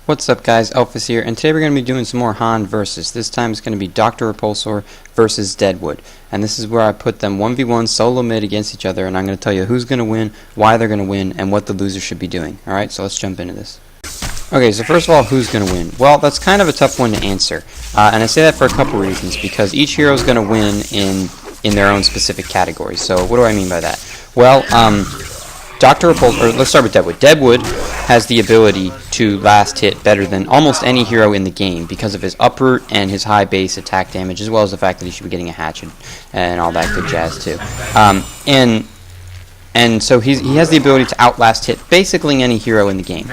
What's up guys, Elfis here, and today we're going to be doing some more HoN versus. This time it's going to be Doctor Repulsor versus Deadwood. And this is where I put them 1v1 solo mid against each other, and I'm going to tell you who's going to win, why they're going to win, and what the loser should be doing. Alright, so let's jump into this. Okay, so first of all, who's going to win? Well, that's kind of a tough one to answer. And I say that for a couple reasons, because each hero is going to win in their own specific categories. So what do I mean by that? Well, Doctor Repulsor, let's start with Deadwood. Deadwood has the ability to last hit better than almost any hero in the game because of his uproot and his high base attack damage, as well as the fact that he should be getting a hatchet and all that good jazz too. And so he has the ability to outlast hit basically any hero in the game,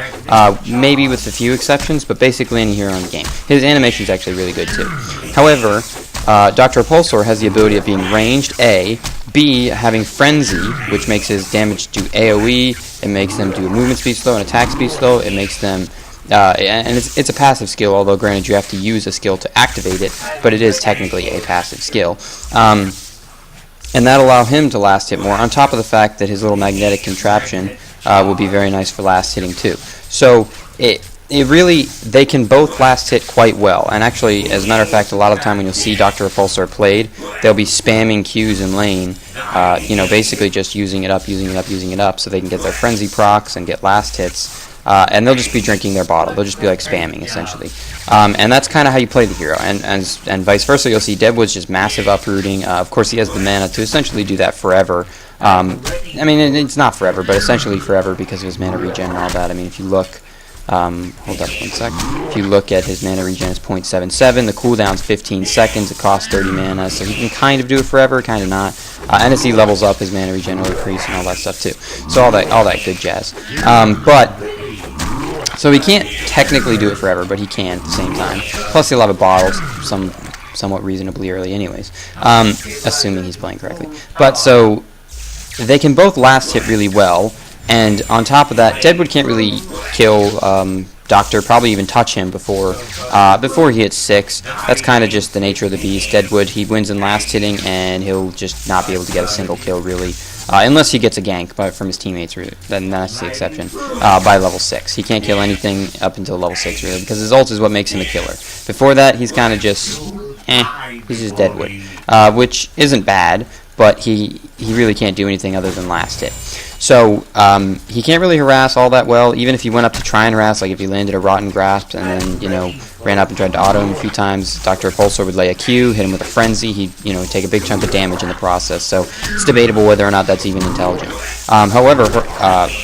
maybe with a few exceptions, but basically any hero in the game. His animation is actually really good too. However, Doctor Repulsor has the ability of being ranged, A, B, having Frenzy, which makes his damage do AoE, it makes them do movement speed slow and attack speed slow, it makes them, and it's a passive skill, although granted you have to use a skill to activate it, but it is technically a passive skill. And that allow him to last hit more, on top of the fact that his little magnetic contraption will be very nice for last hitting too. So they can both last hit quite well, and actually, as a matter of fact, a lot of the time when you'll see Doctor Repulsor played, they'll be spamming Qs in lane, basically just using it up, so they can get their frenzy procs and get last hits, and they'll just be drinking their bottle. They'll just be like spamming essentially, and that's kind of how you play the hero, and vice versa. You'll see Deadwood's just massive uprooting. Of course, he has the mana to essentially do that forever. I mean, it's not forever, but essentially forever because of his mana regen and all that. I mean, if you look. Hold up 1 sec. If you look at his mana regen, it's 0.77. The cooldown's 15 seconds. It costs 30 mana, so he can kind of do it forever, kind of not. And as he levels up, his mana regen will increase and all that stuff too. So all that good jazz. So he can't technically do it forever, but he can at the same time. Plus, he'll have a bottle somewhat reasonably early, anyways, assuming he's playing correctly. But so they can both last hit really well. And on top of that, Deadwood can't really kill Doctor, probably even touch him before he hits 6. That's kind of just the nature of the beast. Deadwood, he wins in last hitting, and he'll just not be able to get a single kill, really. Unless he gets a gank from his teammates, then that's the exception, by level 6. He can't kill anything up until level 6, really, because his ult is what makes him a killer. Before that, he's kind of just, he's just Deadwood, which isn't bad, but he really can't do anything other than last hit. So he can't really harass all that well, even if he went up to try and harass, like if he landed a Rotten Grasp and then, ran up and tried to auto him a few times. Doctor Repulsor would lay a Q, hit him with a Frenzy, he'd, take a big chunk of damage in the process, so it's debatable whether or not that's even intelligent. However,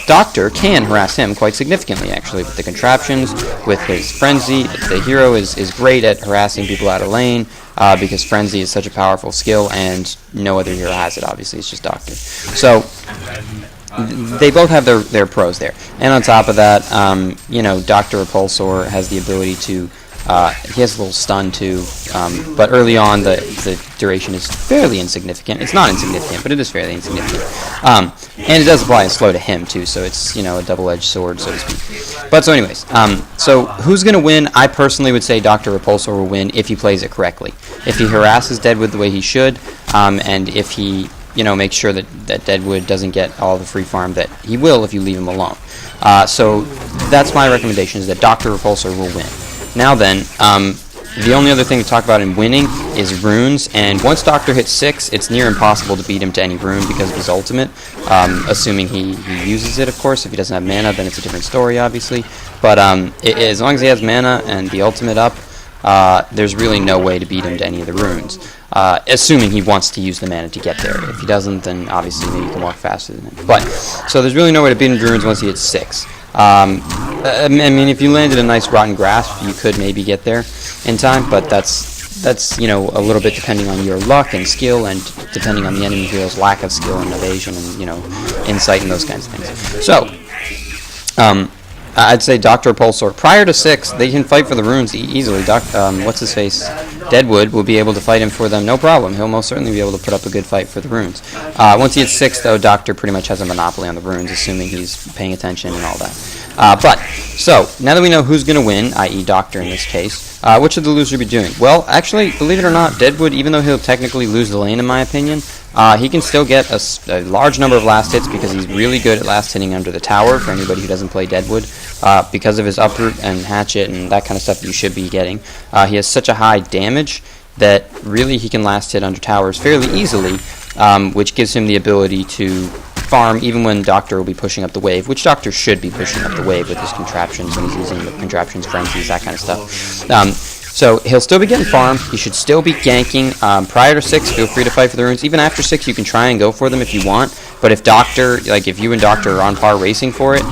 Doctor can harass him quite significantly, actually, with the contraptions, with his Frenzy. The hero is great at harassing people out of lane, because Frenzy is such a powerful skill, and no other hero has it, obviously, it's just Doctor. So they both have their pros there. And on top of that, Doctor Repulsor has the ability to, he has a little stun too, but early on the duration is fairly insignificant. It's not insignificant, but it is fairly insignificant. And it does apply a slow to him too, so it's, a double-edged sword, so to speak. But so anyways, so who's going to win? I personally would say Doctor Repulsor will win if he plays it correctly. If he harasses Deadwood the way he should, and if he make sure that Deadwood doesn't get all the free farm that he will if you leave him alone. So that's my recommendation, is that Doctor Repulsor will win. Now then, the only other thing to talk about in winning is runes, and once Doctor hits 6, it's near impossible to beat him to any rune because of his ultimate, assuming he uses it, of course. If he doesn't have mana, then it's a different story, obviously. But as long as he has mana and the ultimate up, there's really no way to beat him to any of the runes, assuming he wants to use the mana to get there. If he doesn't, then obviously maybe he can walk faster than him. But so there's really no way to beat him to runes once he hits 6. I mean, if you landed a nice Rotten Grasp, you could maybe get there in time, but that's a little bit depending on your luck and skill, and depending on the enemy hero's lack of skill and evasion and insight and those kinds of things. So I'd say Doctor Repulsor. Prior to 6, they can fight for the runes easily. What's-his-face? Deadwood will be able to fight him for them, no problem. He'll most certainly be able to put up a good fight for the runes. Once he hits 6, though, Doctor pretty much has a monopoly on the runes, assuming he's paying attention and all that. So, now that we know who's going to win, i.e. Doctor in this case, what should the loser be doing? Well, actually, believe it or not, Deadwood, even though he'll technically lose the lane, in my opinion, he can still get a large number of last hits because he's really good at last hitting under the tower, for anybody who doesn't play Deadwood. because of his uproot and hatchet and that kind of stuff you should be getting. He has such a high damage that really he can last hit under towers fairly easily, which gives him the ability to farm even when Doctor will be pushing up the wave, which Doctor should be pushing up the wave with his contraptions when he's using the contraptions, frenzies, that kind of stuff. So he'll still be getting farm. He should still be ganking. Prior to 6, feel free to fight for the runes. Even after 6, you can try and go for them if you want. But if Doctor, like if you and Doctor are on par racing for it,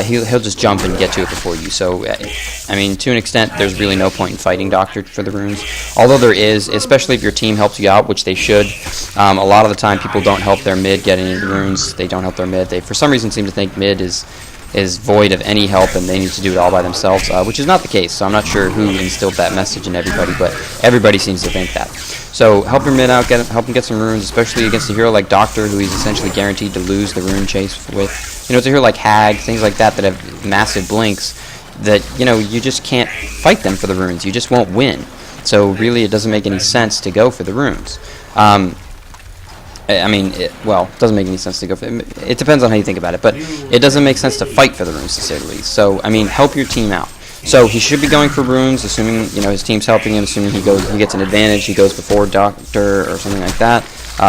he'll just jump and get to it before you. So, I mean, to an extent, there's really no point in fighting Doctor for the runes. Although there is, especially if your team helps you out, which they should. A lot of the time, people don't help their mid get any of the runes. They don't help their mid. They, for some reason, seem to think mid is void of any help and they need to do it all by themselves, which is not the case. So I'm not sure who instilled that message in everybody, but everybody seems to think that. So help your mid out, help him get some runes, especially against a hero like Doctor, who he's essentially guaranteed to lose the rune chase with. You know, it's a hero like Hag, things like that that have massive blinks that, you know, you just can't fight them for the runes. You just won't win. So really it doesn't make any sense to go for the runes. I mean, it doesn't make any sense to go for it. It depends on how you think about it, but it doesn't make sense to fight for the runes, to say the least. So, I mean, help your team out. So he should be going for runes, assuming, you know, his team's helping him, assuming he gets an advantage, he goes before Doctor or something like that,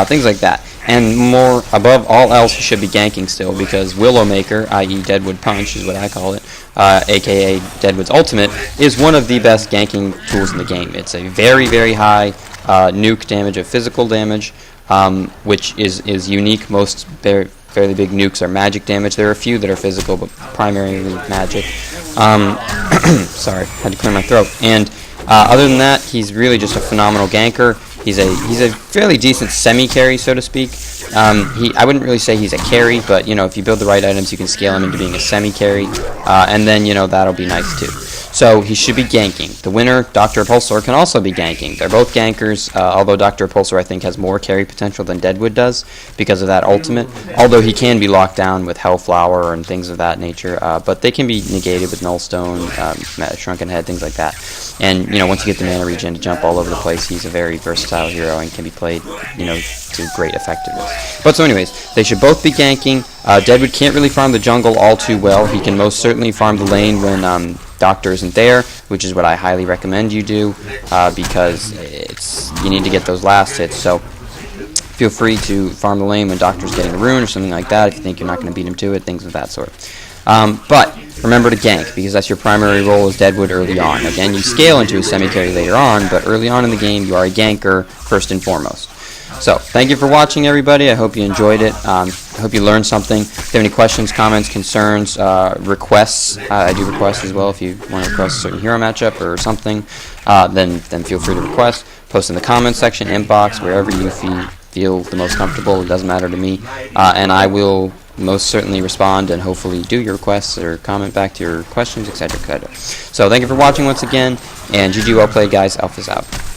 things like that. And more, above all else, he should be ganking still, because Willowmaker, i.e. Deadwood Punch is what I call it, aka Deadwood's Ultimate, is one of the best ganking tools in the game. It's a very, very high nuke damage of physical damage, which is unique. Most fairly big nukes are magic damage. There are a few that are physical, but primarily magic. Sorry, had to clear my throat. And other than that, he's really just a phenomenal ganker. He's a fairly decent semi-carry, so to speak. I wouldn't really say he's a carry, but you know, if you build the right items, you can scale him into being a semi-carry, and then you know that'll be nice too. So he should be ganking. The winner, Doctor Repulsor, can also be ganking. They're both gankers, although Doctor Repulsor, I think, has more carry potential than Deadwood does because of that ultimate, although he can be locked down with Hellflower and things of that nature, but they can be negated with Nullstone, Shrunken Head, things like that. And, you know, once you get the mana regen to jump all over the place, he's a very versatile hero and can be played, you know, to great effectiveness. But so anyways, they should both be ganking. Deadwood can't really farm the jungle all too well. He can most certainly farm the lane when Doctor isn't there, which is what I highly recommend you do, because you need to get those last hits. So feel free to farm the lane when Doctor's getting a rune or something like that if you think you're not going to beat him to it, things of that sort. But remember to gank, because that's your primary role as Deadwood early on. Again, you scale into a semi-carry later on, but early on in the game, you are a ganker first and foremost. So, thank you for watching, everybody. I hope you enjoyed it. I hope you learned something. If you have any questions, comments, concerns, requests, I do requests as well. If you want to request a certain hero matchup or something, then feel free to request. Post in the comments section, inbox, wherever you feel the most comfortable. It doesn't matter to me. And I will most certainly respond and hopefully do your requests or comment back to your questions, etc., etc. So, thank you for watching once again, and GG well played, guys. Elfis out.